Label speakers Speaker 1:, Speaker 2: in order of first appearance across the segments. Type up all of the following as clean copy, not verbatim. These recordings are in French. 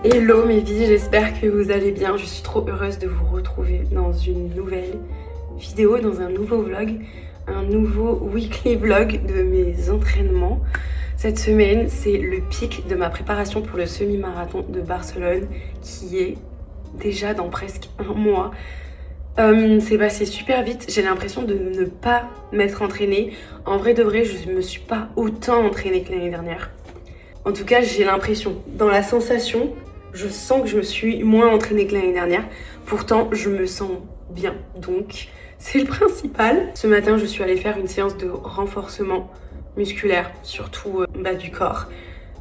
Speaker 1: Hello mes vies, j'espère que vous allez bien. Je suis trop heureuse de vous retrouver dans une nouvelle vidéo, dans un nouveau vlog, un nouveau weekly vlog de mes entraînements. Cette semaine, c'est le pic de ma préparation pour le semi-marathon de Barcelone qui est déjà dans presque un mois. C'est passé super vite, j'ai l'impression de ne pas m'être entraînée. En vrai de vrai, je me suis pas autant entraînée que l'année dernière. En tout cas, j'ai l'impression, dans la sensation, je sens que je me suis moins entraînée que l'année dernière. Pourtant, je me sens bien. Donc, c'est le principal. Ce matin, je suis allée faire une séance de renforcement musculaire, surtout bas du corps.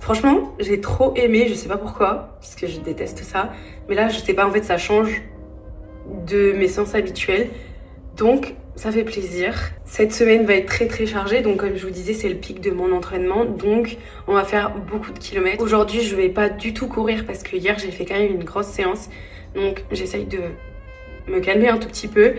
Speaker 1: Franchement, j'ai trop aimé, je sais pas pourquoi, parce que je déteste ça. Mais là, je sais pas, en fait, ça change de mes séances habituelles. Donc, ça fait plaisir. Cette semaine va être très chargée, donc comme je vous disais, c'est le pic de mon entraînement, donc on va faire beaucoup de kilomètres. Aujourd'hui, je vais pas du tout courir parce que hier, j'ai fait quand même une grosse séance, donc j'essaye de me calmer un tout petit peu.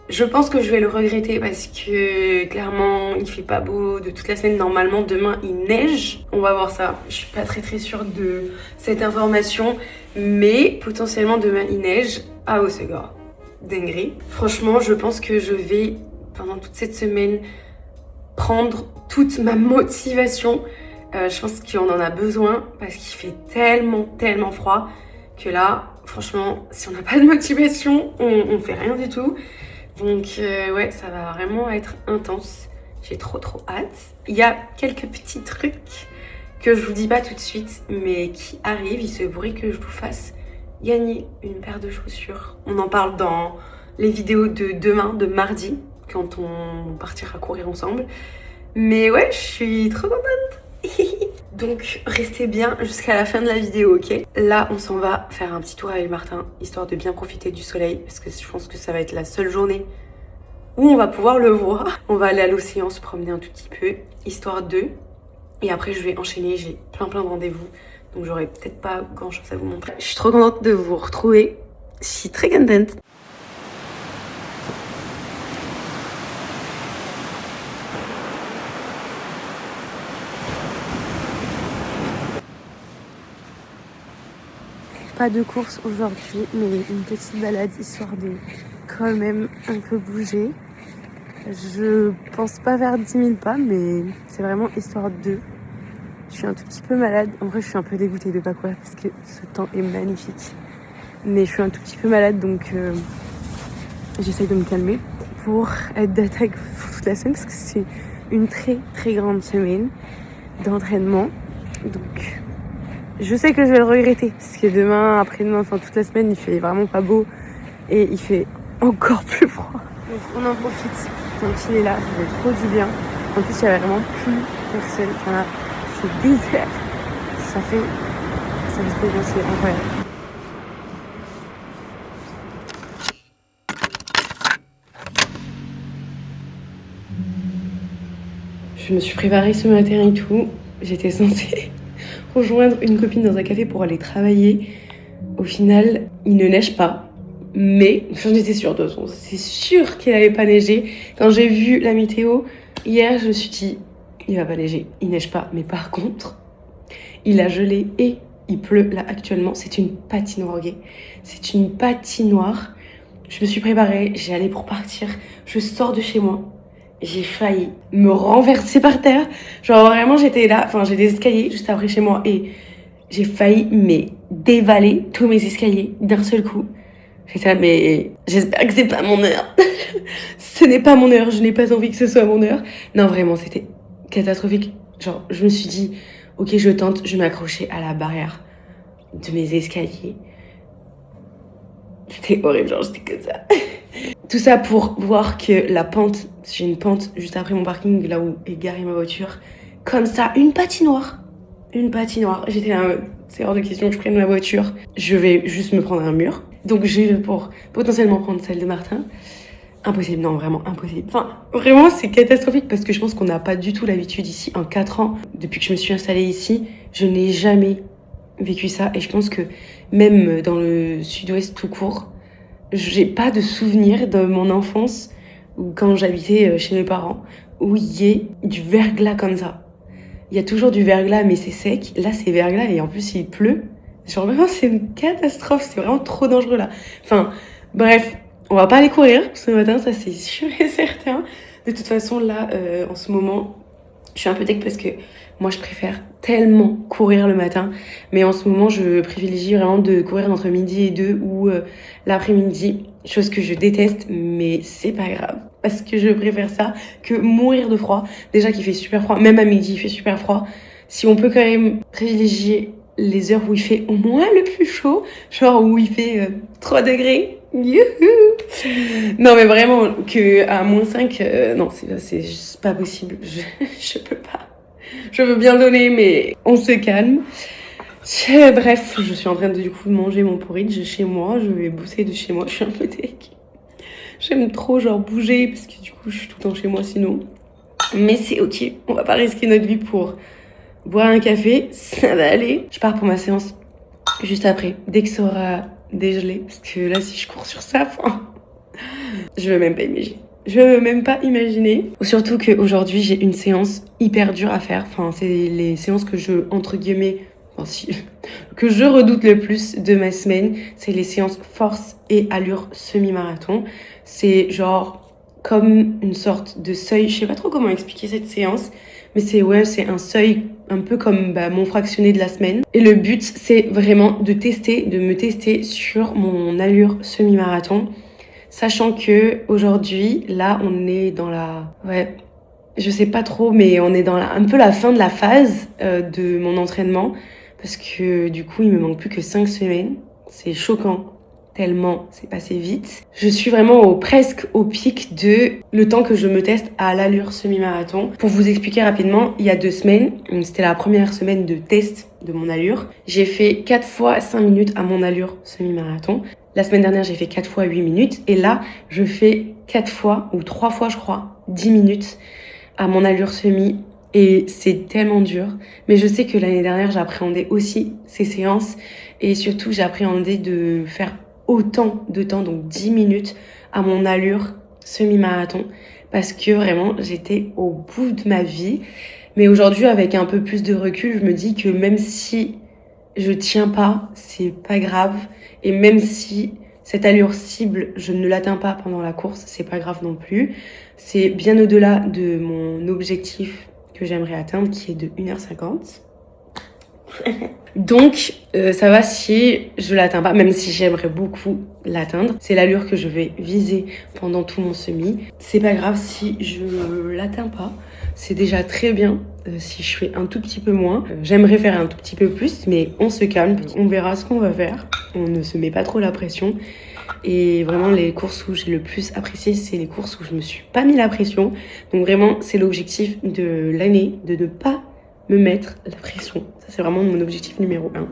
Speaker 1: Je pense que je vais le regretter parce que clairement, il fait pas beau de toute la semaine. Normalement, demain, il neige. On va voir ça. Je suis pas très sûre de cette information, mais potentiellement demain, il neige à Hossegor. Dinguerie. Franchement, je pense que je vais, pendant toute cette semaine, prendre toute ma motivation. Je pense qu'on en a besoin parce qu'il fait tellement froid que là, franchement, si on n'a pas de motivation, on fait rien du tout. Donc ouais, ça va vraiment être intense. J'ai trop hâte. Il y a quelques petits trucs que je vous dis pas tout de suite, mais qui arrivent. Il se pourrait que je vous fasse gagner une paire de chaussures. On en parle dans les vidéos de demain, de mardi, quand on partira courir ensemble. Mais ouais, je suis trop contente. Donc restez bien jusqu'à la fin de la vidéo, ok? Là, on s'en va faire un petit tour avec Martin, histoire de bien profiter du soleil, parce que je pense que ça va être la seule journée où on va pouvoir le voir. On va aller à l'océan, se promener un tout petit peu, histoire de... Et après, je vais enchaîner, j'ai plein de rendez-vous. Donc j'aurai peut-être pas grand chose à vous montrer. Je suis trop contente de vous retrouver. Je suis très contente. Pas de course aujourd'hui, mais une petite balade histoire de quand même un peu bouger. Je pense pas vers 10 000 pas, mais c'est vraiment histoire de... Je suis un tout petit peu malade. En vrai, je suis un peu dégoûtée de pas courir parce que ce temps est magnifique. Mais je suis un tout petit peu malade, donc j'essaye de me calmer pour être d'attaque pour toute la semaine parce que c'est une très grande semaine d'entraînement. Donc, je sais que je vais le regretter parce que demain, après-demain, enfin toute la semaine, il fait vraiment pas beau et il fait encore plus froid. Donc, on en profite tant qu'il est là, ça fait trop du bien. En plus, il y avait vraiment plus personne. Enfin, là, c'est désert. Ça fait trop bien, c'est incroyable. Je me suis préparée ce matin et tout. J'étais censée rejoindre une copine dans un café pour aller travailler. Au final, il ne neige pas. Mais j'en étais sûre de toute façon. C'est sûr qu'il n'allait pas neiger. Quand j'ai vu la météo, hier, je me suis dit, il va pas neiger. Il neige pas. Mais par contre, il a gelé et il pleut là actuellement. C'est une patinoire, ok ? C'est une patinoire. Je me suis préparée. J'ai allé pour partir. Je sors de chez moi. J'ai failli me renverser par terre. Genre vraiment, j'étais là. Enfin, j'ai des escaliers juste après chez moi. Et j'ai failli, dévaler tous mes escaliers d'un seul coup. J'étais là, mais j'espère que c'est pas mon heure. Ce n'est pas mon heure. Je n'ai pas envie que ce soit mon heure. Non, vraiment, c'était catastrophique. Genre, je me suis dit, ok, je tente. Je m'accrochais à la barrière de mes escaliers. C'était horrible, genre, j'étais comme ça. Tout ça pour voir que la pente, j'ai une pente juste après mon parking, là où est garée ma voiture. Comme ça, une patinoire. J'étais là, c'est hors de question que je prenne ma voiture. Je vais juste me prendre un mur. Donc je vais pour potentiellement prendre celle de Martin. Impossible, non, vraiment impossible. Enfin, vraiment, c'est catastrophique parce que je pense qu'on n'a pas du tout l'habitude ici. En 4 ans, depuis que je me suis installée ici, je n'ai jamais vécu ça. Et je pense que même dans le sud-ouest tout court, j'ai pas de souvenir de mon enfance ou quand j'habitais chez mes parents où il y ait du verglas comme ça. Il y a toujours du verglas mais c'est sec. Là c'est verglas et en plus il pleut. Genre vraiment c'est une catastrophe, c'est vraiment trop dangereux là. Enfin bref, on va pas aller courir ce matin, ça c'est sûr et certain. De toute façon là en ce moment je suis un peu deck parce que moi je préfère tellement courir le matin, mais en ce moment je privilégie vraiment de courir entre midi et 2 ou l'après-midi, chose que je déteste, mais c'est pas grave parce que je préfère ça que mourir de froid. Déjà qu'il fait super froid, même à midi il fait super froid. Si on peut quand même privilégier les heures où il fait au moins le plus chaud, genre où il fait 3 degrés. Youhou. Non mais vraiment que à -5, non c'est juste pas possible, je peux pas. Je veux bien donner mais on se calme. Bref, je suis en train de du coup manger mon porridge chez moi, je vais bosser de chez moi, je suis un peu tech. J'aime trop genre bouger parce que du coup je suis tout le temps chez moi sinon. Mais c'est ok, on va pas risquer notre vie pour boire un café, ça va aller. Je pars pour ma séance juste après, dès que ça aura dégelé, parce que là si je cours sur ça, je veux même pas imaginer. Je veux même pas imaginer. Surtout qu'aujourd'hui j'ai une séance hyper dure à faire. Enfin c'est les séances que je, entre guillemets, enfin si, que je redoute le plus de ma semaine. C'est les séances force et allure semi-marathon. C'est genre comme une sorte de seuil. Je sais pas trop comment expliquer cette séance. Mais c'est un seuil un peu comme mon fractionné de la semaine. Et le but, c'est vraiment de me tester sur mon allure semi-marathon. Sachant que aujourd'hui, là, on est dans je sais pas trop, mais on est dans un peu la fin de la phase de mon entraînement. Parce que du coup, il me manque plus que 5 semaines. C'est choquant. Tellement c'est passé vite. Je suis vraiment presque au pic de le temps que je me teste à l'allure semi-marathon. Pour vous expliquer rapidement, il y a 2 semaines, c'était la première semaine de test de mon allure. J'ai fait 4 fois 5 minutes à mon allure semi-marathon. La semaine dernière, j'ai fait 4 fois 8 minutes. Et là, je fais 4 fois ou 3 fois, je crois, 10 minutes à mon allure semi. Et c'est tellement dur. Mais je sais que l'année dernière, j'appréhendais aussi ces séances. Et surtout, j'appréhendais de faire autant de temps, donc 10 minutes à mon allure semi-marathon, parce que vraiment j'étais au bout de ma vie. Mais aujourd'hui, avec un peu plus de recul, je me dis que même si je tiens pas, c'est pas grave, et même si cette allure cible, je ne l'atteins pas pendant la course, c'est pas grave non plus. C'est bien au-delà de mon objectif que j'aimerais atteindre, qui est de 1h50. Donc ça va si je l'atteins pas, même si j'aimerais beaucoup l'atteindre. C'est l'allure que je vais viser pendant tout mon semi. C'est pas grave si je l'atteins pas, c'est déjà très bien. Si je fais un tout petit peu moins, j'aimerais faire un tout petit peu plus, mais on se calme, on verra ce qu'on va faire. On ne se met pas trop la pression. Et vraiment les courses où j'ai le plus apprécié, c'est les courses où je me suis pas mis la pression. Donc vraiment c'est l'objectif de l'année, de ne pas me mettre la pression. Ça, c'est vraiment mon objectif numéro 1.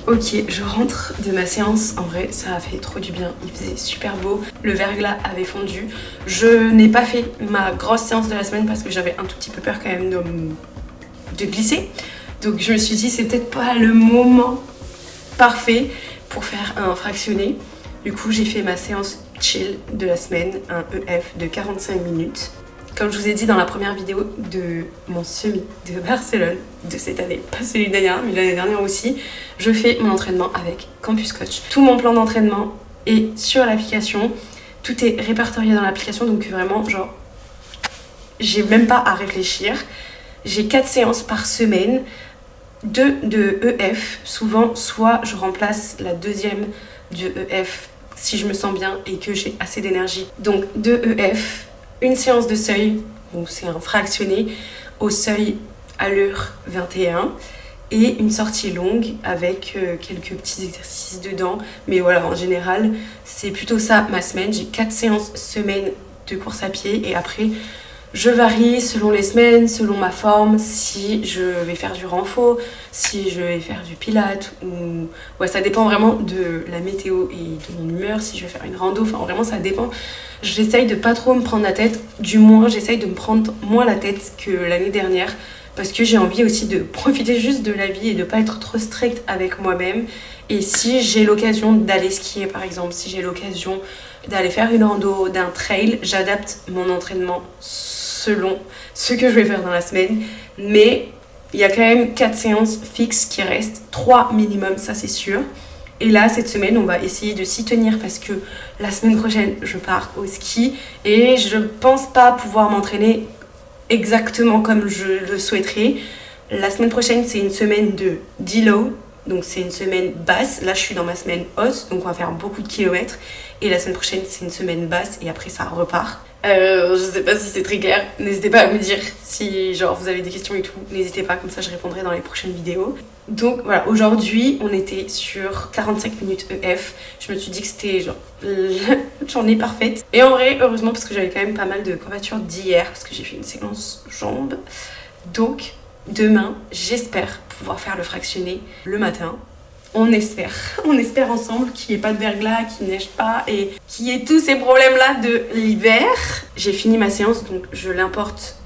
Speaker 1: Ok, je rentre de ma séance. En vrai, ça a fait trop du bien. Il faisait super beau. Le verglas avait fondu. Je n'ai pas fait ma grosse séance de la semaine parce que j'avais un tout petit peu peur quand même de glisser. Donc je me suis dit, c'est peut-être pas le moment parfait pour faire un fractionné. Du coup, j'ai fait ma séance chill de la semaine, un EF de 45 minutes. Comme je vous ai dit dans la première vidéo de mon semi de Barcelone de cette année, pas celui dernière, mais l'année dernière aussi, je fais mon entraînement avec Campus Coach. Tout mon plan d'entraînement est sur l'application, tout est répertorié dans l'application, donc vraiment, genre, j'ai même pas à réfléchir. J'ai 4 séances par semaine, 2 de EF, souvent, soit je remplace la deuxième de EF si je me sens bien et que j'ai assez d'énergie. Donc 2 EF, une séance de seuil, donc c'est un fractionné au seuil allure 21 et une sortie longue avec quelques petits exercices dedans. Mais voilà, en général, c'est plutôt ça ma semaine. J'ai 4 séances semaine de course à pied et après, Je varie selon les semaines, selon ma forme, si je vais faire du renfo, si je vais faire du pilates ou... Ouais, ça dépend vraiment de la météo et de mon humeur, si je vais faire une rando, enfin vraiment ça dépend. J'essaye de pas trop me prendre la tête, du moins j'essaye de me prendre moins la tête que l'année dernière parce que j'ai envie aussi de profiter juste de la vie et de pas être trop stricte avec moi-même. Et si j'ai l'occasion d'aller skier par exemple, si j'ai l'occasion d'aller faire une rando, d'un trail, j'adapte mon entraînement selon ce que je vais faire dans la semaine. Mais il y a quand même 4 séances fixes qui restent, 3 minimum, ça c'est sûr. Et là, cette semaine, on va essayer de s'y tenir parce que la semaine prochaine, je pars au ski et je pense pas pouvoir m'entraîner exactement comme je le souhaiterais. La semaine prochaine, c'est une semaine de deload, donc c'est une semaine basse. Là, je suis dans ma semaine haute, donc on va faire beaucoup de kilomètres. Et la semaine prochaine, c'est une semaine basse et après, ça repart. Je sais pas si c'est très clair, n'hésitez pas à me dire si genre vous avez des questions et tout, n'hésitez pas, comme ça je répondrai dans les prochaines vidéos. Donc voilà, aujourd'hui on était sur 45 minutes EF, je me suis dit que c'était genre la journée parfaite. Et en vrai, heureusement parce que j'avais quand même pas mal de courbatures d'hier, parce que j'ai fait une séquence jambes. Donc demain, j'espère pouvoir faire le fractionné le matin. On espère ensemble qu'il n'y ait pas de verglas, qu'il neige pas et qu'il y ait tous ces problèmes-là de l'hiver. J'ai fini ma séance, donc je l'importe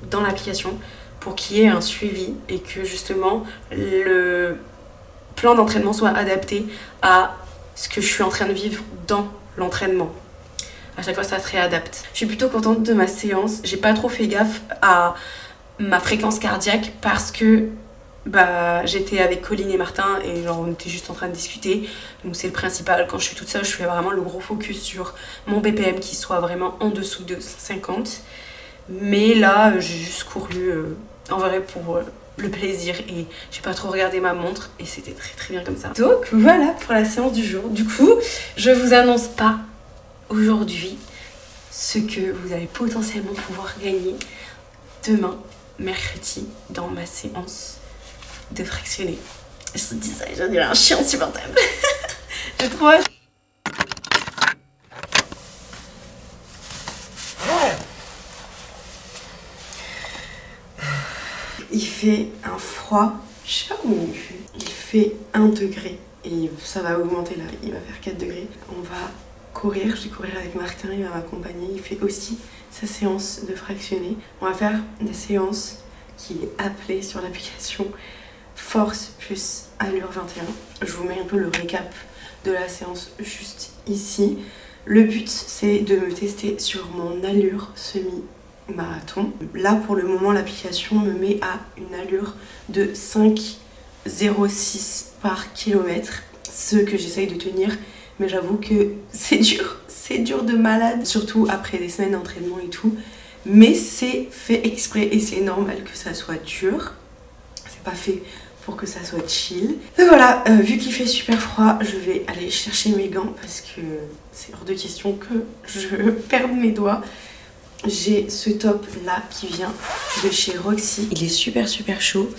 Speaker 1: dans l'application pour qu'il y ait un suivi et que justement le plan d'entraînement soit adapté à ce que je suis en train de vivre dans l'entraînement. À chaque fois, ça se réadapte. Je suis plutôt contente de ma séance. J'ai pas trop fait gaffe à ma fréquence cardiaque parce que j'étais avec Colline et Martin et genre on était juste en train de discuter, donc c'est le principal. Quand je suis toute seule, je fais vraiment le gros focus sur mon BPM qui soit vraiment en dessous de 50, mais là j'ai juste couru en vrai pour le plaisir et j'ai pas trop regardé ma montre et c'était très très bien comme ça. Donc voilà pour la séance du jour. Du coup, je vous annonce pas aujourd'hui ce que vous allez potentiellement pouvoir gagner demain mercredi dans ma séance de fractionner. Je te dis ça et j'en dirais un chien insupportable. J'ai trop hâte. Il fait un froid, je sais pas combien il fait. Il fait 1 degré et ça va augmenter là, il va faire 4 degrés. On va courir, je vais courir avec Martin, il va m'accompagner. Il fait aussi sa séance de fractionner. On va faire des séances qui est appelée sur l'application Force plus allure 21. Je vous mets un peu le récap de la séance juste ici. Le but c'est de me tester sur mon allure semi-marathon. Là pour le moment l'application me met à une allure de 5,06 par kilomètre. Ce que j'essaye de tenir, mais j'avoue que c'est dur de malade, surtout après des semaines d'entraînement et tout. Mais c'est fait exprès et c'est normal que ça soit dur. C'est pas fait pour que ça soit chill. Et voilà, vu qu'il fait super froid, je vais aller chercher mes gants parce que c'est hors de question que je perde mes doigts. J'ai ce top là qui vient de chez Roxy. Il est super chaud.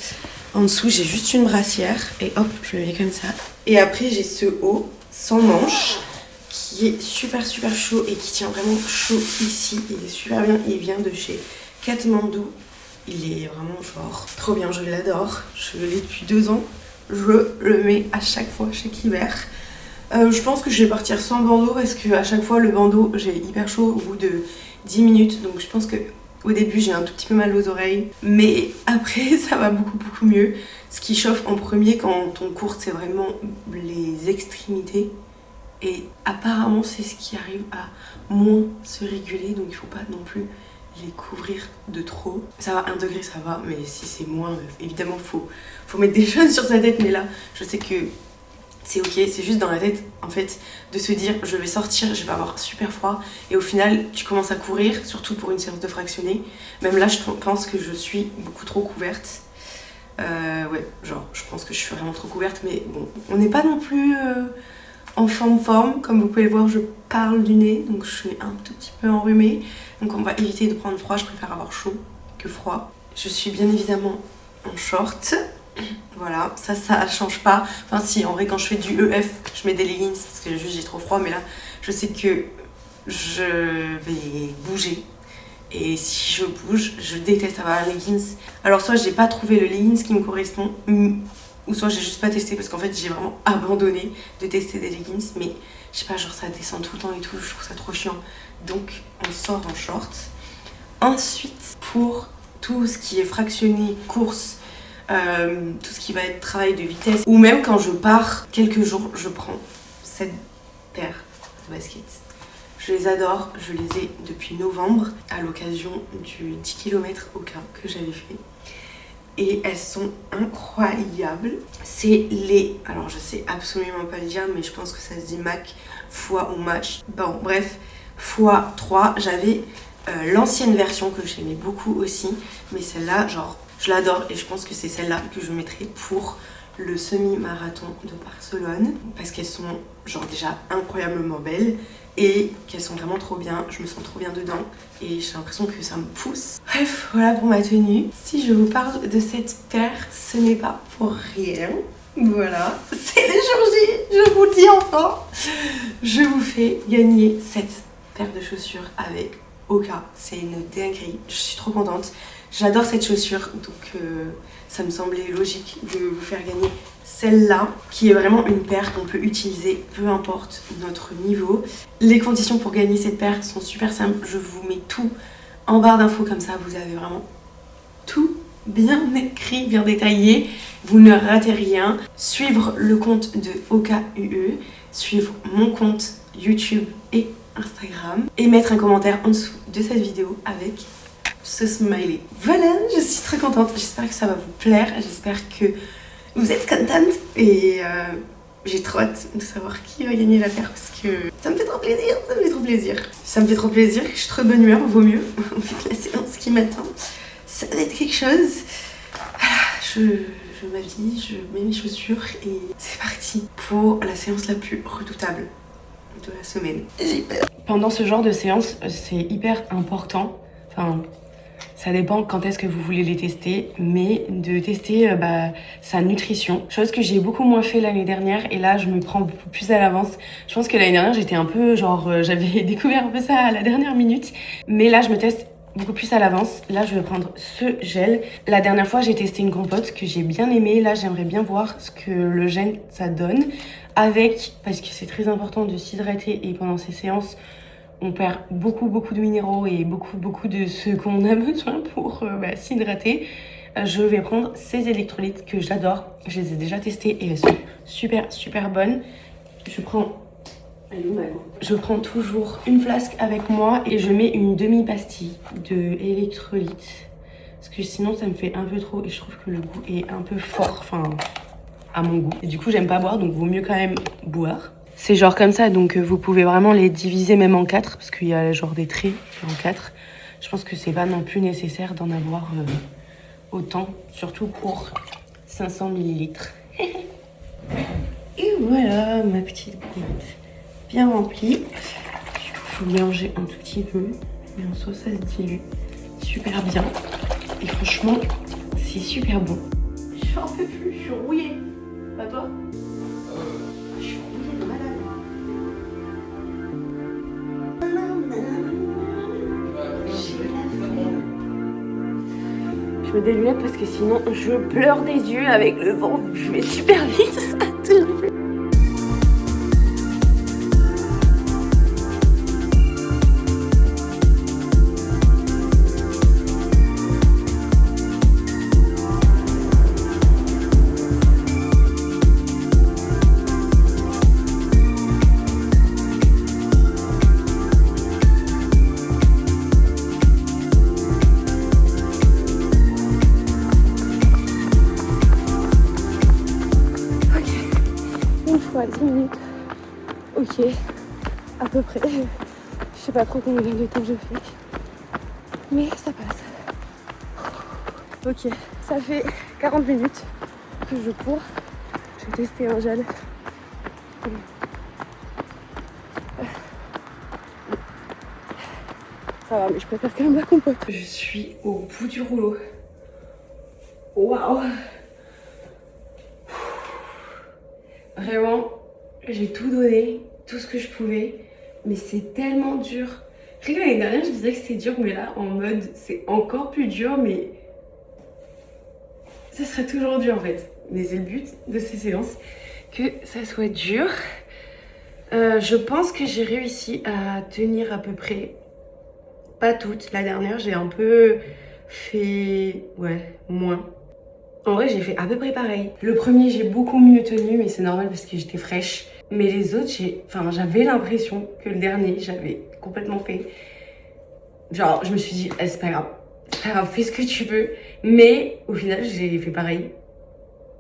Speaker 1: En dessous, j'ai juste une brassière et hop, je le mets comme ça. Et après, j'ai ce haut sans manches qui est super chaud et qui tient vraiment chaud ici. Il est super bien. Il vient de chez Katmandou. Il est vraiment genre trop bien, je l'adore. Je l'ai depuis 2 ans. Je le mets à chaque fois, chaque hiver. Je pense que je vais partir sans bandeau parce que à chaque fois le bandeau, j'ai hyper chaud au bout de 10 minutes. Donc je pense que au début j'ai un tout petit peu mal aux oreilles. Mais après ça va beaucoup mieux. Ce qui chauffe en premier quand on court, c'est vraiment les extrémités. Et apparemment c'est ce qui arrive à moins se réguler. Donc il faut pas non plus les couvrir de trop. Ça va, 1 degré ça va, mais si c'est moins, évidemment faut mettre des choses sur sa tête. Mais là je sais que c'est ok, c'est juste dans la tête en fait de se dire je vais sortir, je vais avoir super froid et au final tu commences à courir, surtout pour une séance de fractionné. Même là je pense que je suis beaucoup trop couverte. Ouais, genre je pense que je suis vraiment trop couverte, mais bon, on n'est pas non plus en forme. Comme vous pouvez le voir, je parle du nez, donc je suis un tout petit peu enrhumée. Donc on va éviter de prendre froid, je préfère avoir chaud que froid. Je suis bien évidemment en short. Voilà, ça change pas. Enfin si, en vrai quand je fais du EF, je mets des leggings parce que juste j'ai trop froid. Mais là, je sais que je vais bouger Et si je bouge, je déteste avoir un leggings. Alors soit j'ai pas trouvé le leggings qui me correspond, ou soit j'ai juste pas testé parce qu'en fait j'ai vraiment abandonné de tester des leggings. Mais je sais pas, genre ça descend tout le temps et tout, je trouve ça trop chiant. Donc on sort en short. Ensuite, pour tout ce qui est fractionné, course, tout ce qui va être travail de vitesse, ou même quand je pars quelques jours, je prends cette paire de baskets. Je les adore, je les ai depuis novembre à l'occasion du 10 km au cas que j'avais fait. Et elles sont incroyables. C'est les... Alors je sais absolument pas le dire, mais je pense que ça se dit Mac fois ou match. Bon bref, fois 3. J'avais l'ancienne version que j'aimais beaucoup aussi. Mais celle-là, genre, je l'adore et je pense que c'est celle-là que je mettrai pour le semi-marathon de Barcelone. Parce qu'elles sont genre déjà incroyablement belles. Et qu'elles sont vraiment trop bien, je me sens trop bien dedans et j'ai l'impression que ça me pousse. Bref, voilà pour ma tenue. Si je vous parle de cette paire, ce n'est pas pour rien. Voilà, c'est le jour J, je vous le dis enfin. Je vous fais gagner cette paire de chaussures avec Oka. C'est une dinguerie, je suis trop contente. J'adore cette chaussure, donc ça me semblait logique de vous faire gagner celle-là, qui est vraiment une paire qu'on peut utiliser peu importe notre niveau. Les conditions pour gagner cette paire sont super simples, je vous mets tout en barre d'infos comme ça, vous avez vraiment tout bien écrit, bien détaillé, vous ne ratez rien. Suivre le compte de OKUE, suivre mon compte YouTube et Instagram et mettre un commentaire en dessous de cette vidéo avec ce smiley. Voilà, je suis très contente, j'espère que ça va vous plaire, j'espère que vous êtes contente et j'ai trop hâte de savoir qui va gagner la paire parce que ça me fait trop plaisir, ça me fait trop plaisir. Ça me fait trop plaisir, je suis trop de bonne humeur, vaut mieux, vu la séance qui m'attend. Ça va être quelque chose. Voilà, je m'habille, je mets mes chaussures et c'est parti pour la séance la plus redoutable de la semaine. J'ai peur. Pendant ce genre de séance, c'est hyper important, enfin... Ça dépend quand est-ce que vous voulez les tester, mais de tester sa nutrition. Chose que j'ai beaucoup moins fait l'année dernière et là je me prends beaucoup plus à l'avance. Je pense que l'année dernière j'étais un peu genre, j'avais découvert un peu ça à la dernière minute. Mais là je me teste beaucoup plus à l'avance. Là je vais prendre ce gel. La dernière fois j'ai testé une compote que j'ai bien aimée. Là j'aimerais bien voir ce que le gel ça donne. Avec, parce que c'est très important de s'hydrater et pendant ces séances, on perd beaucoup de minéraux et beaucoup de ce qu'on a besoin pour s'hydrater. Je vais prendre ces électrolytes que j'adore. Je les ai déjà testés et elles sont super bonnes. Je prends toujours une flasque avec moi et je mets une demi-pastille d'électrolytes. Parce que sinon ça me fait un peu trop et je trouve que le goût est un peu fort, enfin à mon goût. Et du coup j'aime pas boire donc vaut mieux quand même boire. C'est genre comme ça, donc vous pouvez vraiment les diviser même en 4 parce qu'il y a genre des traits en 4. Je pense que c'est pas non plus nécessaire d'en avoir autant, surtout pour 500 ml. Et voilà ma petite boîte bien remplie. Il faut mélanger un tout petit peu, mais en soi ça se dilue super bien. Et franchement, c'est super bon. J'en peux plus, je suis rouillée. Pas toi ? Je mets des lunettes parce que sinon je pleure des yeux avec le vent. Je vais super vite. fois 10 minutes. Ok, à peu près. Je sais pas trop combien de temps je fais, mais ça passe. Ok, ça fait 40 minutes que je cours. J'ai testé un gel. Ça va, mais je préfère quand même la compote. Je suis au bout du rouleau. Waouh! Vraiment, j'ai tout donné, tout ce que je pouvais, mais c'est tellement dur. Je sais que l'année dernière, je disais que c'était dur, mais là, en mode, c'est encore plus dur, mais ça serait toujours dur en fait. Mais c'est le but de ces séances, que ça soit dur. Je pense que j'ai réussi à tenir à peu près, pas toutes. La dernière, j'ai un peu fait, ouais, moins. En vrai, j'ai fait à peu près pareil. Le premier, j'ai beaucoup mieux tenu, mais c'est normal parce que j'étais fraîche. Mais les autres, j'avais l'impression que le dernier, j'avais complètement fait. Genre, je me suis dit, eh, c'est pas grave, fais ce que tu veux. Mais au final, j'ai fait pareil.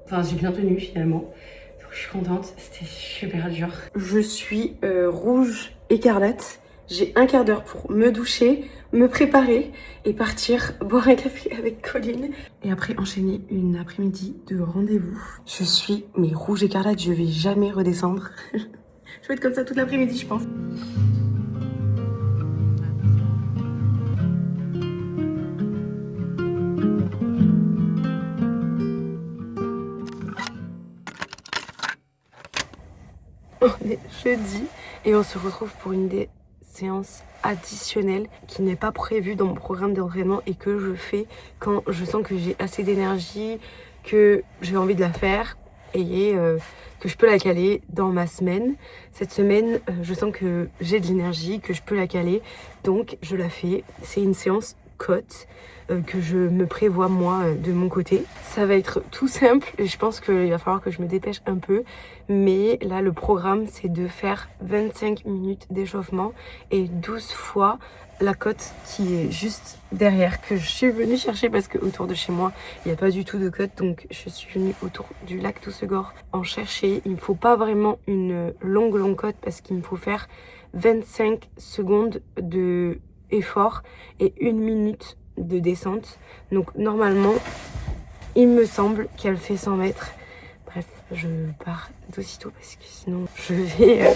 Speaker 1: Enfin, j'ai bien tenu finalement. Donc, je suis contente, c'était super dur. Je suis rouge écarlate. J'ai un quart d'heure pour me doucher, me préparer et partir boire un café avec Colline. Et après enchaîner une après-midi de rendez-vous. Je suis rouge écarlate, je vais jamais redescendre. Je vais être comme ça toute l'après-midi, je pense. On est jeudi et on se retrouve pour une des séances additionnelles qui n'est pas prévue dans mon programme d'entraînement et que je fais quand je sens que j'ai assez d'énergie, que j'ai envie de la faire et que je peux la caler dans ma semaine. Cette semaine, je sens que j'ai de l'énergie, que je peux la caler, donc je la fais. C'est une séance côte que je me prévois moi de mon côté. Ça va être tout simple et je pense qu'il va falloir que je me dépêche un peu, mais là le programme c'est de faire 25 minutes d'échauffement et 12 fois la côte qui est juste derrière, que je suis venue chercher parce que autour de chez moi il n'y a pas du tout de côte, donc je suis venue autour du lac Toussegor en chercher. Il me faut pas vraiment une longue côte parce qu'il me faut faire 25 secondes de effort et 1 minute de descente. Donc normalement, il me semble qu'elle fait 100 mètres. Bref, je pars d'aussitôt parce que sinon je vais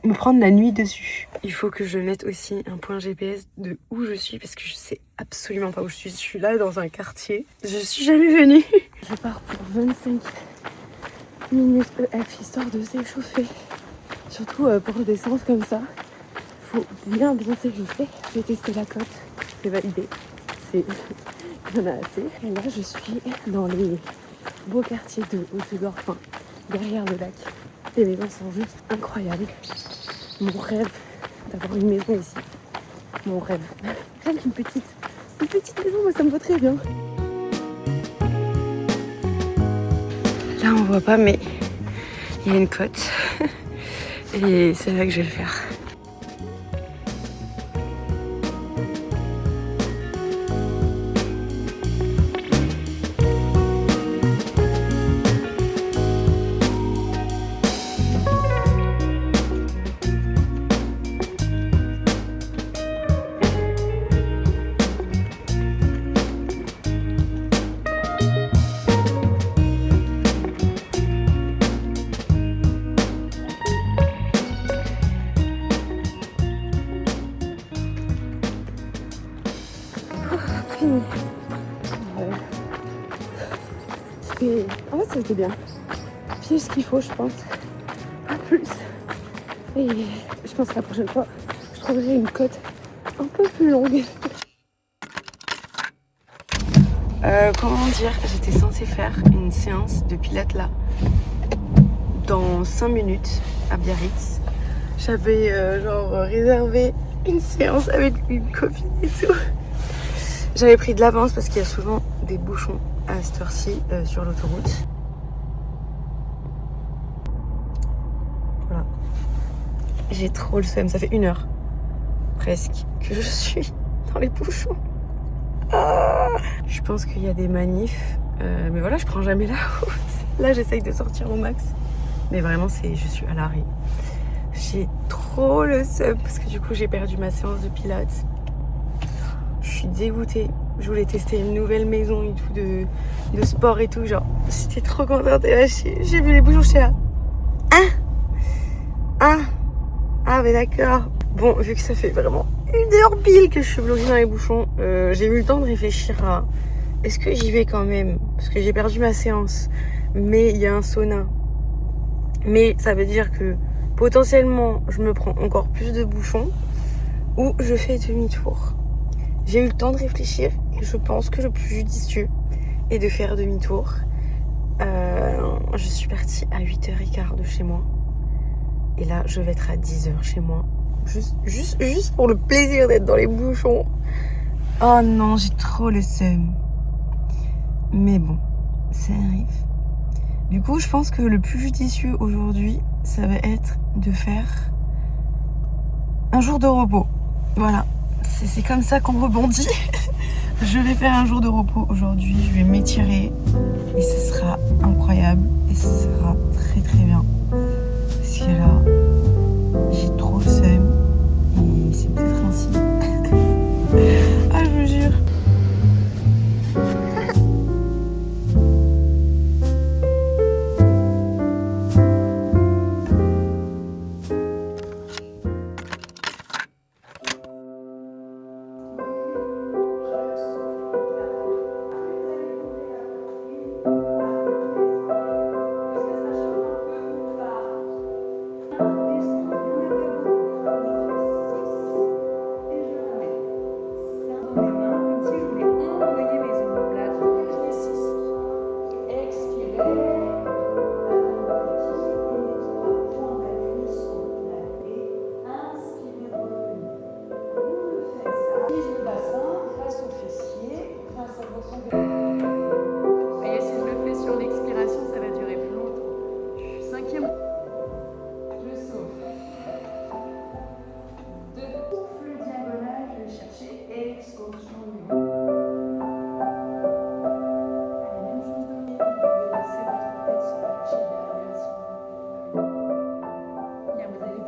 Speaker 1: me prendre la nuit dessus. Il faut que je mette aussi un point GPS de où je suis parce que je sais absolument pas où je suis. Je suis là dans un quartier. Je suis jamais venue. Je pars pour 25 minutes EF histoire de s'échauffer. Surtout pour des séances comme ça. Faut bien s'échauffer. J'ai testé la côte, c'est validé. Il y en a assez. Et là, je suis dans les beaux quartiers de Haute-Gorge, enfin, derrière le lac. Les maisons sont juste incroyables. Mon rêve d'avoir une maison ici. Mon rêve. Rien qu'une petite maison, moi ça me va très bien. Là, on voit pas, mais il y a une côte. Et c'est là que je vais le faire. Fini. Ouais. En fait, c'était bien. Puis ce qu'il faut, je pense. Pas plus. Et je pense que la prochaine fois, je trouverai une côte un peu plus longue. Comment dire, j'étais censée faire une séance de pilates là dans 5 minutes à Biarritz. J'avais réservé une séance avec une copine et tout. J'avais pris de l'avance parce qu'il y a souvent des bouchons à cette heure-ci sur l'autoroute. Voilà. J'ai trop le seum, ça fait 1 heure presque que je suis dans les bouchons. Je pense qu'il y a des manifs, mais voilà, je prends jamais la route. Là, j'essaye de sortir au max. Mais vraiment, je suis à l'arrêt. J'ai trop le seum parce que du coup, j'ai perdu ma séance de pilates. Je suis dégoûtée. Je voulais tester une nouvelle maison et tout de sport et tout. Genre, j'étais trop contente. Et là, j'ai vu les bouchons, j'étais là. Ah, mais d'accord. Bon, vu que ça fait vraiment 1 heure pile que je suis bloquée dans les bouchons, j'ai eu le temps de réfléchir à est-ce que j'y vais quand même? Parce que j'ai perdu ma séance. Mais il y a un sauna. Mais ça veut dire que potentiellement, je me prends encore plus de bouchons. ou je fais demi-tour. J'ai eu le temps de réfléchir et je pense que le plus judicieux est de faire demi-tour. Je suis partie à 8h15 de chez moi. Et là, je vais être à 10h chez moi. Juste pour le plaisir d'être dans les bouchons. Oh non, j'ai trop le seum. Mais bon, ça arrive. Du coup, je pense que le plus judicieux aujourd'hui, ça va être de faire un jour de repos. Voilà, c'est comme ça qu'on rebondit. Je vais faire un jour de repos aujourd'hui, je vais m'étirer et ce sera incroyable et ce sera très très bien. Parce que là, j'ai trop le seum et c'est peut-être un signe. Ah, je vous jure.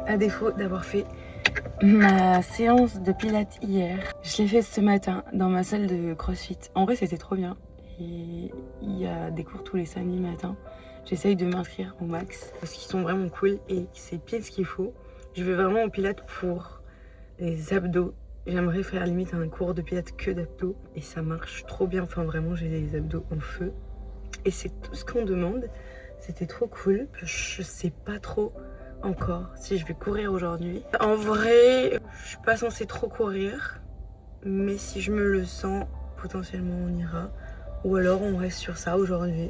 Speaker 1: À défaut d'avoir fait ma séance de pilates hier, je l'ai fait ce matin dans ma salle de crossfit. En vrai, c'était trop bien. Et il y a des cours tous les samedis matin. J'essaye de m'inscrire au max parce qu'ils sont vraiment cool et c'est pile ce qu'il faut. Je vais vraiment au pilates pour les abdos. J'aimerais faire limite un cours de pilates que d'abdos et ça marche trop bien. Enfin, vraiment, j'ai les abdos en feu. Et c'est tout ce qu'on demande. C'était trop cool. Je sais pas trop encore si je vais courir aujourd'hui. En vrai, je suis pas censée trop courir, mais si je me le sens, potentiellement on ira. Ou alors on reste sur ça aujourd'hui.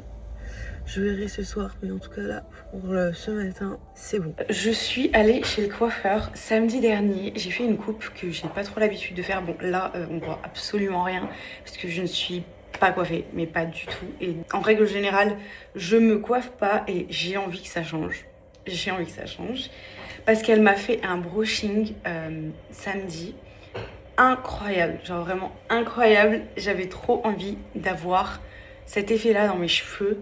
Speaker 1: Je verrai ce soir, mais en tout cas là, pour ce matin, c'est bon. Je suis allée chez le coiffeur samedi dernier. J'ai fait une coupe que j'ai pas trop l'habitude de faire. Bon, là, on voit absolument rien parce que je ne suis pas coiffée, mais pas du tout. Et en règle générale, je me coiffe pas et j'ai envie que ça change. J'ai envie que ça change parce qu'elle m'a fait un brushing samedi incroyable, genre vraiment incroyable. J'avais trop envie d'avoir cet effet là dans mes cheveux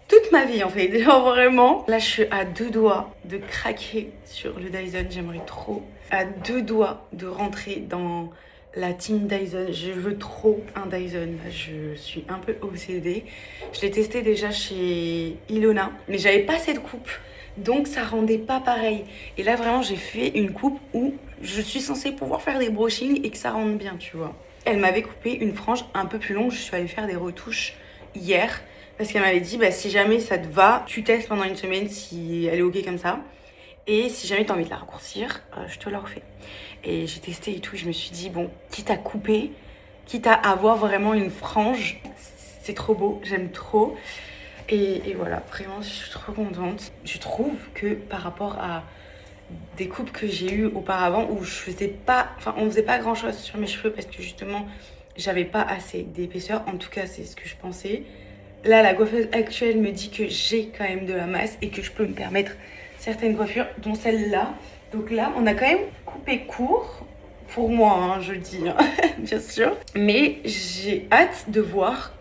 Speaker 1: toute ma vie en fait, genre vraiment. Là je suis à deux doigts de craquer sur le Dyson, j'aimerais trop, à deux doigts de rentrer dans la team Dyson. Je veux trop un Dyson, je suis un peu obsédée. Je l'ai testé déjà chez Ilona, mais j'avais pas cette coupe. Donc ça rendait pas pareil. Et là vraiment j'ai fait une coupe où je suis censée pouvoir faire des brushings et que ça rende bien, tu vois. Elle m'avait coupé une frange un peu plus longue. Je suis allée faire des retouches hier parce qu'elle m'avait dit bah, si jamais ça te va, tu testes pendant une semaine si elle est ok comme ça. Et si jamais tu as envie de la raccourcir, je te la refais. Et j'ai testé et tout, je me suis dit bon, quitte à couper, quitte à avoir vraiment une frange, c'est trop beau, j'aime trop. Et voilà, vraiment, je suis trop contente. Je trouve que par rapport à des coupes que j'ai eues auparavant où je faisais pas, enfin, on faisait pas grand chose sur mes cheveux parce que justement, j'avais pas assez d'épaisseur. En tout cas, c'est ce que je pensais. Là, la coiffeuse actuelle me dit que j'ai quand même de la masse et que je peux me permettre certaines coiffures, dont celle-là. Donc là, on a quand même coupé court. Pour moi, hein, je le dis, hein, bien sûr. Mais j'ai hâte de voir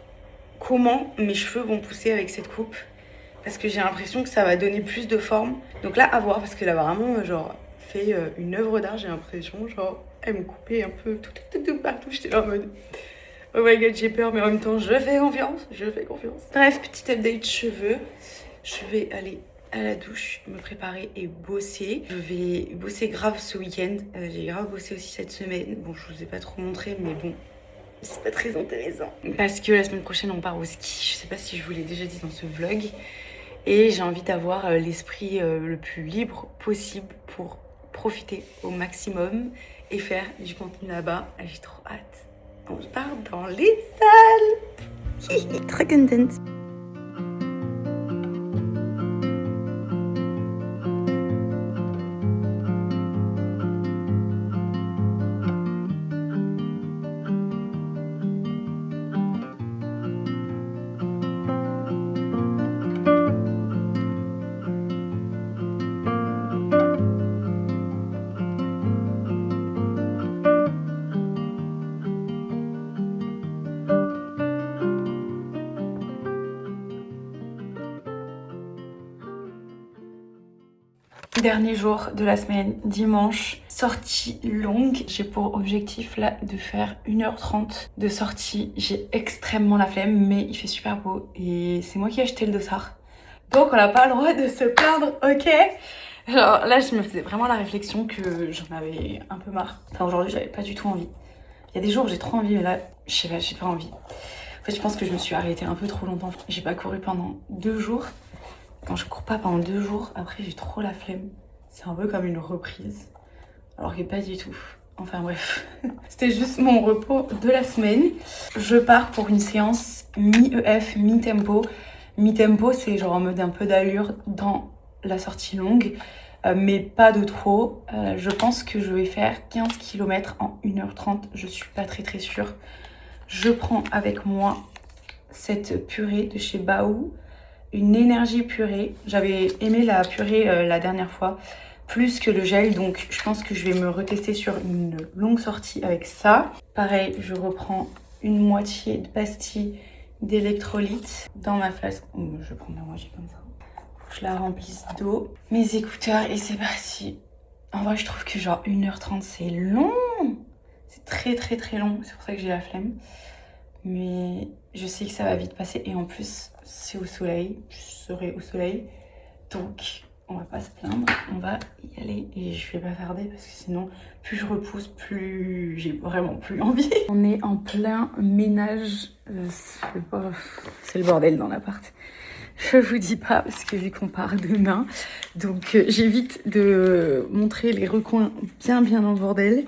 Speaker 1: comment mes cheveux vont pousser avec cette coupe parce que j'ai l'impression que ça va donner plus de forme. Donc là, à voir, parce qu'elle a vraiment genre fait une œuvre d'art, j'ai l'impression. Genre, elle me coupait un peu tout partout. J'étais là en mode oh my god, j'ai peur, mais en même temps, je fais confiance. Bref, petit update cheveux. Je vais aller à la douche, me préparer et bosser. Je vais bosser grave ce week-end. J'ai grave bossé aussi cette semaine. Bon, je vous ai pas trop montré, mais bon, c'est pas très intéressant. Parce que la semaine prochaine, on part au ski. Je sais pas si je vous l'ai déjà dit dans ce vlog. Et j'ai envie d'avoir l'esprit le plus libre possible pour profiter au maximum et faire du contenu là-bas. J'ai trop hâte. On part dans les salles. Très contente. Dernier jour de la semaine, dimanche, sortie longue. J'ai pour objectif là de faire 1h30 de sortie. J'ai extrêmement la flemme, mais il fait super beau et c'est moi qui ai acheté le dossard. Donc on n'a pas le droit de se plaindre, ok? Alors là, je me faisais vraiment la réflexion que j'en avais un peu marre. Enfin aujourd'hui, j'avais pas du tout envie. Il y a des jours où j'ai trop envie, mais là, je sais pas, j'ai pas envie. En fait, je pense que je me suis arrêtée un peu trop longtemps. J'ai pas couru pendant 2 jours. Quand je cours pas pendant 2 jours, après j'ai trop la flemme. C'est un peu comme une reprise. Alors que pas du tout. Enfin bref. C'était juste mon repos de la semaine. Je pars pour une séance mi-EF, mi-tempo. Mi-tempo, c'est genre en mode un peu d'allure dans la sortie longue. Mais pas de trop. Je pense que je vais faire 15 km en 1h30. Je suis pas très sûre. Je prends avec moi cette purée de chez Baou. Une énergie purée. J'avais aimé la purée la dernière fois, plus que le gel, donc je pense que je vais me retester sur une longue sortie avec ça. Pareil, je reprends une moitié de pastille d'électrolyte dans ma flasque. Je vais prendre la moitié comme ça. Je la remplisse d'eau. Mes écouteurs et c'est parti. En vrai, je trouve que genre 1h30 c'est long. C'est très long, c'est pour ça que j'ai la flemme. Mais je sais que ça va vite passer et en plus c'est au soleil, je serai au soleil, donc on va pas se plaindre, on va y aller et je vais pas tarder parce que sinon plus je repousse, plus j'ai vraiment plus envie. On est en plein ménage, c'est le bordel dans l'appart. Je vous dis pas parce que vu qu'on part demain, donc j'évite de montrer les recoins bien dans le bordel.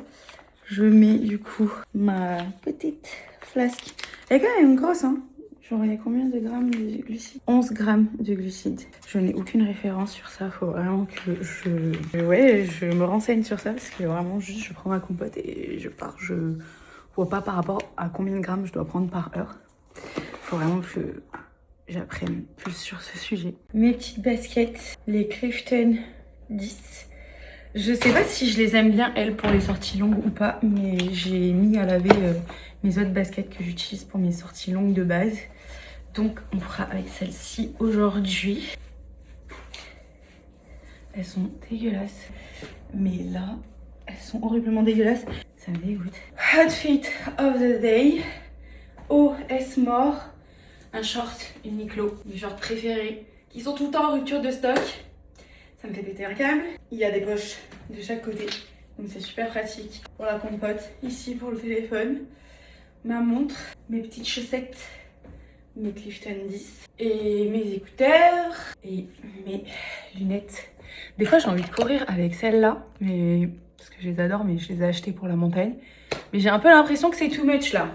Speaker 1: Je mets du coup ma petite flasque. Elle est quand même grosse, hein. Genre, il y a combien de grammes de glucides? 11 grammes de glucides. Je n'ai aucune référence sur ça. Faut vraiment que je me renseigne sur ça parce que vraiment, juste, je prends ma compote et je pars. Je vois pas par rapport à combien de grammes je dois prendre par heure. Faut vraiment que j'apprenne plus sur ce sujet. Mes petites baskets, les Clifton 10. Je sais pas si je les aime bien, elles, pour les sorties longues ou pas, mais j'ai mis à laver mes autres baskets que j'utilise pour mes sorties longues de base. Donc, on fera avec celle-ci aujourd'hui. Elles sont dégueulasses, mais là, elles sont horriblement dégueulasses. Ça me dégoûte. Outfit of the day. OS More. Un short Uniqlo, mes shorts préférés, qui sont tout le temps en rupture de stock. Ça me fait péter un câble. Il y a des poches de chaque côté, donc c'est super pratique pour la compote. Ici pour le téléphone, ma montre, mes petites chaussettes, mes Clifton 10 et mes écouteurs et mes lunettes. Des fois j'ai envie de courir avec celles-là, mais parce que je les adore, mais je les ai achetées pour la montagne. Mais j'ai un peu l'impression que c'est too much là.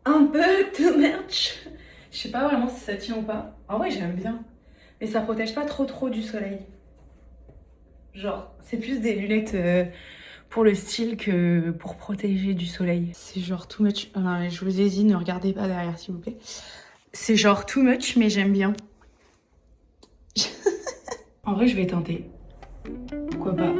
Speaker 1: Un peu too much. Je sais pas vraiment si ça tient ou pas. En vrai j'aime bien. Mais ça protège pas trop du soleil. Genre, c'est plus des lunettes pour le style que pour protéger du soleil. C'est genre too much. Non, je vous ai dit, ne regardez pas derrière, s'il vous plaît. C'est genre too much, mais j'aime bien. En vrai, je vais tenter. Pourquoi pas?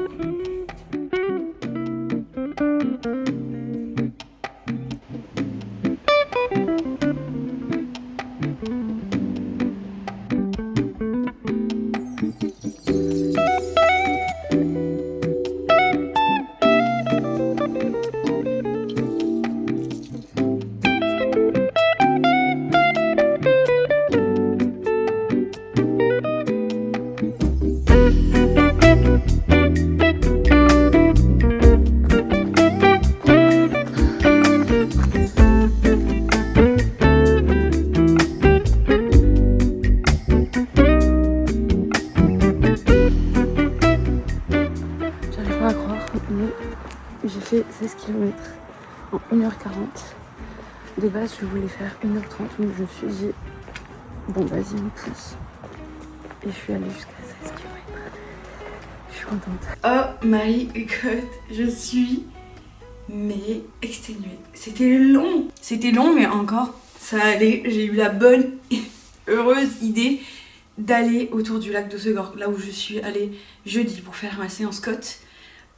Speaker 1: De base, je voulais faire 1h30, mais je me suis dit, bon, vas-y, on pousse. Et je suis allée jusqu'à 16 km. Je suis contente. Oh my god, je suis mais exténuée. C'était long, mais encore, ça allait. J'ai eu la bonne et heureuse idée d'aller autour du lac d'Hossegor, là où je suis allée jeudi pour faire ma séance côte.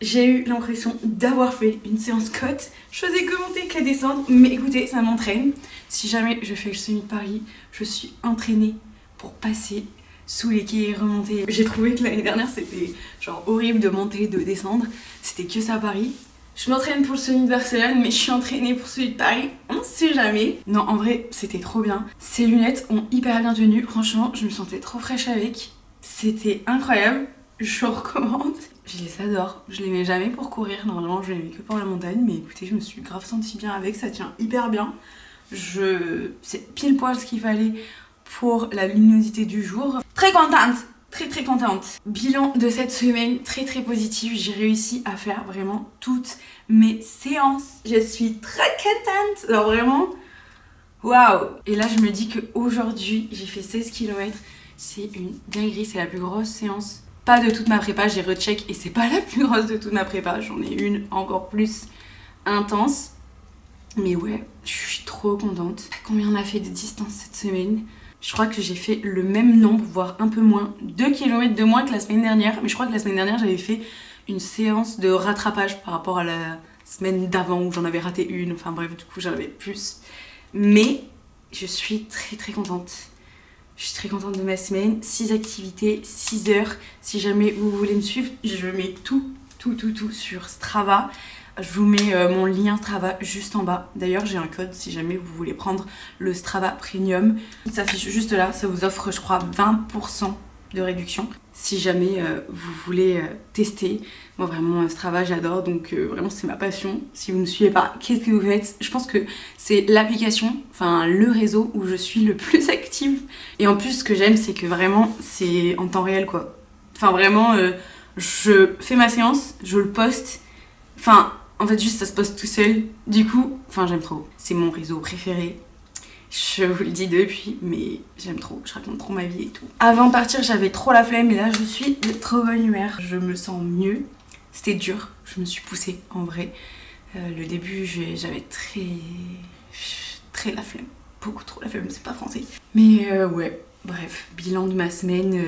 Speaker 1: J'ai eu l'impression d'avoir fait une séance côte. Je faisais que monter qu'à descendre, mais écoutez, ça m'entraîne. Si jamais je fais le semi de Paris, je suis entraînée pour passer sous les quais et remonter. J'ai trouvé que l'année dernière c'était genre horrible de monter et de descendre. C'était que ça à Paris. Je m'entraîne pour le semi de Barcelone, mais je suis entraînée pour celui de Paris. On sait jamais. Non, en vrai, c'était trop bien. Ces lunettes ont hyper bien tenu. Franchement, je me sentais trop fraîche avec. C'était incroyable. Je recommande. Je les adore. Je les mets jamais pour courir. Normalement, je les mets que pour la montagne. Mais écoutez, je me suis grave sentie bien avec. Ça tient hyper bien. C'est pile poil ce qu'il fallait pour la luminosité du jour. Très contente. Très contente. Bilan de cette semaine, très positif. J'ai réussi à faire vraiment toutes mes séances. Je suis très contente. Alors vraiment, waouh. Et là, je me dis qu'aujourd'hui, j'ai fait 16 km. C'est une dinguerie. C'est la plus grosse séance. Pas de toute ma prépa, j'ai recheck et c'est pas la plus grosse de toute ma prépa. J'en ai une encore plus intense. Mais ouais, je suis trop contente. Combien on a fait de distance cette semaine ? Je crois que j'ai fait le même nombre, voire un peu moins, 2 km de moins que la semaine dernière. Mais je crois que la semaine dernière, j'avais fait une séance de rattrapage par rapport à la semaine d'avant où j'en avais raté une. Enfin bref, du coup, j'en avais plus. Mais je suis très contente. Je suis très contente de ma semaine. 6 activités, 6 heures. Si jamais vous voulez me suivre, je mets tout sur Strava. Je vous mets mon lien Strava juste en bas. D'ailleurs, j'ai un code si jamais vous voulez prendre le Strava Premium. Il s'affiche juste là. Ça vous offre, je crois, 20% de réduction. Si jamais vous voulez tester. Moi, vraiment, Strava, j'adore. Donc, vraiment, c'est ma passion. Si vous ne me suivez pas, qu'est-ce que vous faites ? Je pense que c'est l'application, enfin, le réseau où je suis le plus active. Et en plus, ce que j'aime, c'est que vraiment, c'est en temps réel, quoi. Enfin, vraiment, je fais ma séance, je le poste. Enfin, en fait, juste ça se poste tout seul. Du coup, enfin, j'aime trop. C'est mon réseau préféré. Je vous le dis depuis, mais j'aime trop. Je raconte trop ma vie et tout. Avant de partir, j'avais trop la flemme, et là, je suis de trop bonne humeur. Je me sens mieux. C'était dur. Je me suis poussée, en vrai. Le début, j'avais très la flemme. Beaucoup trop la flemme, c'est pas français. Mais ouais, bref, bilan de ma semaine.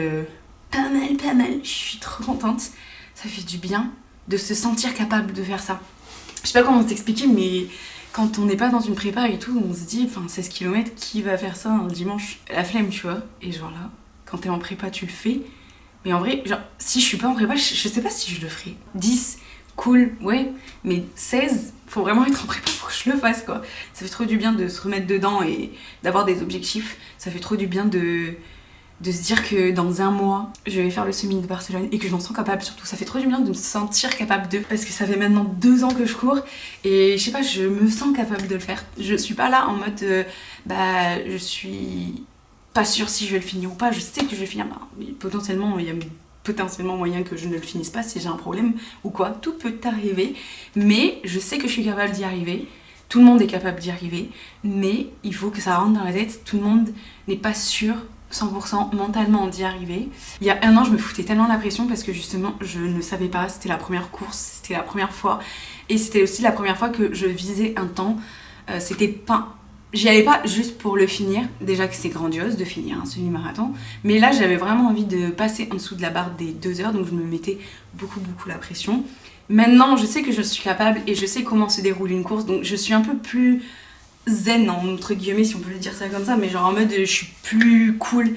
Speaker 1: Pas mal. Je suis trop contente. Ça fait du bien de se sentir capable de faire ça. Je sais pas comment t'expliquer, mais quand on n'est pas dans une prépa et tout, on se dit, enfin 16 km, qui va faire ça un dimanche ? La flemme, tu vois. Et genre là, quand t'es en prépa, tu le fais. Mais en vrai, genre, si je suis pas en prépa, je sais pas si je le ferai. 10, cool, ouais. Mais 16, faut vraiment être en prépa pour que je le fasse, quoi. Ça fait trop du bien de se remettre dedans et d'avoir des objectifs. Ça fait trop du bien de se dire que dans un mois, je vais faire le semi de Barcelone et que je m'en sens capable. Surtout, ça fait trop du bien de me sentir capable de... Parce que ça fait maintenant 2 ans que je cours et je sais pas, je me sens capable de le faire. Je suis pas là en mode, je suis pas sûre si je vais le finir ou pas. Je sais que je vais finir, mais potentiellement, il y a potentiellement moyen que je ne le finisse pas si j'ai un problème ou quoi. Tout peut arriver, mais je sais que je suis capable d'y arriver. Tout le monde est capable d'y arriver, mais il faut que ça rentre dans la tête. Tout le monde n'est pas sûr 100% mentalement d'y arriver. Il y a 1 an, je me foutais tellement la pression parce que justement, je ne savais pas, c'était la première course, c'était la première fois. Et c'était aussi la première fois que je visais un temps. C'était pas... J'y allais pas juste pour le finir, déjà que c'est grandiose de finir un semi-marathon, mais là j'avais vraiment envie de passer en dessous de la barre des 2 heures, donc je me mettais beaucoup la pression. Maintenant, je sais que je suis capable et je sais comment se déroule une course, donc je suis un peu plus zen, entre guillemets, si on peut le dire ça comme ça, mais genre en mode je suis plus cool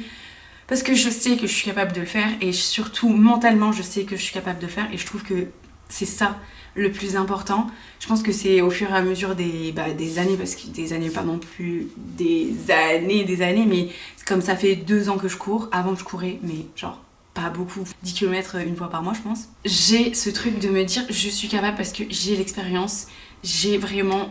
Speaker 1: parce que je sais que je suis capable de le faire et surtout mentalement je sais que je suis capable de le faire et je trouve que c'est ça le plus important. Je pense que c'est au fur et à mesure des années, parce que des années pas non plus des années, mais comme ça fait 2 ans que je cours. Avant je courais mais genre pas beaucoup, 10 km une fois par mois je pense. J'ai ce truc de me dire je suis capable parce que j'ai l'expérience, j'ai vraiment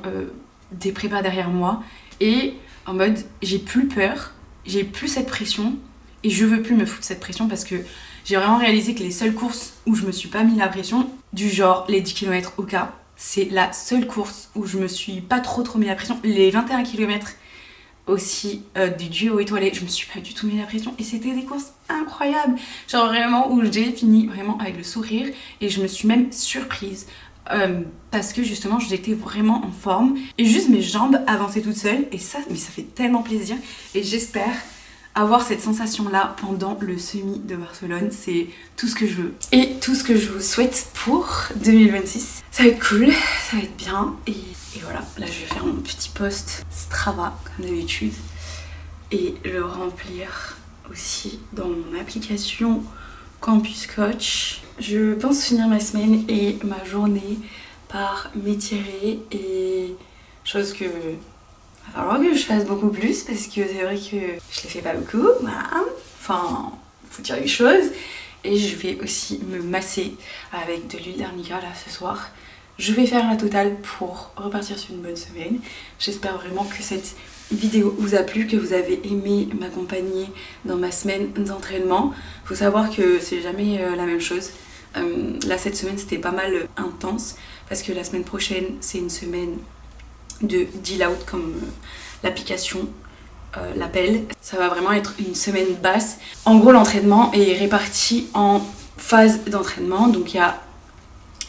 Speaker 1: des prépas derrière moi et en mode j'ai plus peur, j'ai plus cette pression et je veux plus me foutre cette pression parce que j'ai vraiment réalisé que les seules courses où je me suis pas mis la pression, du genre les 10 km au cas,
Speaker 2: c'est la seule course où je me suis pas trop mis la pression. Les 21 km aussi du duo étoilé, je me suis pas du tout mis la pression et c'était des courses incroyables. Genre vraiment où j'ai fini vraiment avec le sourire et je me suis même surprise. Parce que justement j'étais vraiment en forme et juste mes jambes avançaient toutes seules et ça, mais ça fait tellement plaisir et j'espère avoir cette sensation là pendant le semi de Barcelone. C'est tout ce que je veux et tout ce que je vous souhaite pour 2026. Ça va être cool, ça va être bien et voilà, là je vais faire mon petit post Strava comme d'habitude et le remplir aussi dans mon application Campus Coach. Je pense finir ma semaine et ma journée par m'étirer et chose que va falloir que je fasse beaucoup plus parce que c'est vrai que je les fais pas beaucoup, voilà. Enfin, faut dire les choses. Et je vais aussi me masser avec de l'huile d'arnica là ce soir. Je vais faire la totale pour repartir sur une bonne semaine. J'espère vraiment que cette vidéo vous a plu, que vous avez aimé m'accompagner dans ma semaine d'entraînement. Faut savoir que c'est jamais la même chose. Là cette semaine c'était pas mal intense parce que la semaine prochaine c'est une semaine de deal out comme l'application l'appelle. Ça va vraiment être une semaine basse. En gros l'entraînement est réparti en phases d'entraînement, donc il y a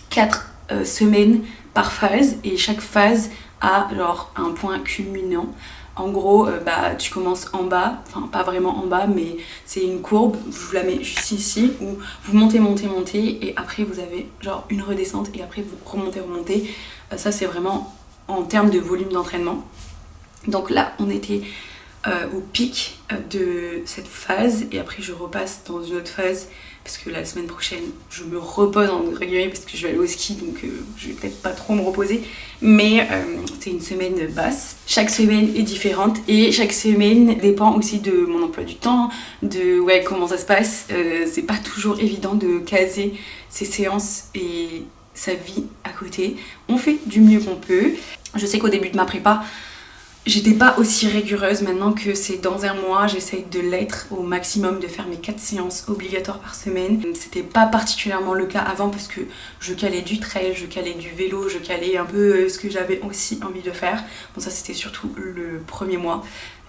Speaker 2: 4 semaines par phase et chaque phase a genre un point culminant. En gros, tu commences en bas, enfin pas vraiment en bas, mais c'est une courbe, je vous la mets juste ici, où vous montez, et après vous avez genre une redescente, et après vous remontez. Ça c'est vraiment en termes de volume d'entraînement. Donc là, on était au pic de cette phase, et après je repasse dans une autre phase, parce que la semaine prochaine, je me repose entre guillemets, parce que je vais aller au ski, donc je vais peut-être pas trop me reposer, mais c'est une semaine basse. Chaque semaine est différente, et chaque semaine dépend aussi de mon emploi du temps, de comment ça se passe. C'est pas toujours évident de caser ses séances et sa vie à côté. On fait du mieux qu'on peut. Je sais qu'au début de ma prépa, j'étais pas aussi rigoureuse. Maintenant que c'est dans un mois, j'essaye de l'être au maximum, de faire mes 4 séances obligatoires par semaine. C'était pas particulièrement le cas avant parce que je calais du trail, je calais du vélo, je calais un peu ce que j'avais aussi envie de faire. Bon, ça c'était surtout le premier mois.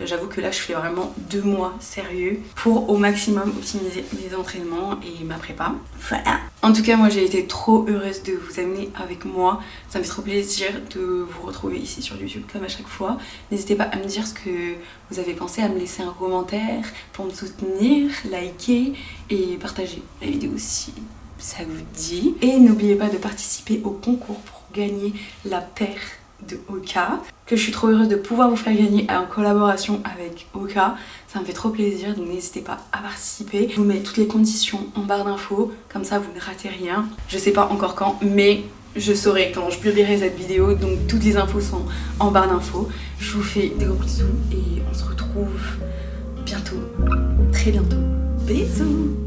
Speaker 2: J'avoue que là je fais vraiment 2 mois sérieux pour au maximum optimiser mes entraînements et ma prépa. Voilà. En tout cas moi j'ai été trop heureuse de vous amener avec moi. Ça me fait trop plaisir de vous retrouver ici sur YouTube comme à chaque fois. N'hésitez pas à me dire ce que vous avez pensé, à me laisser un commentaire pour me soutenir, liker et partager la vidéo si ça vous dit. Et n'oubliez pas de participer au concours pour gagner la paire de Oka, que je suis trop heureuse de pouvoir vous faire gagner en collaboration avec Oka. Ça me fait trop plaisir, donc n'hésitez pas à participer. Je vous mets toutes les conditions en barre d'infos, comme ça vous ne ratez rien. Je sais pas encore quand, mais je saurai quand je publierai cette vidéo, donc toutes les infos sont en barre d'infos. Je vous fais des gros bisous et on se retrouve bientôt, très bientôt. Bisous.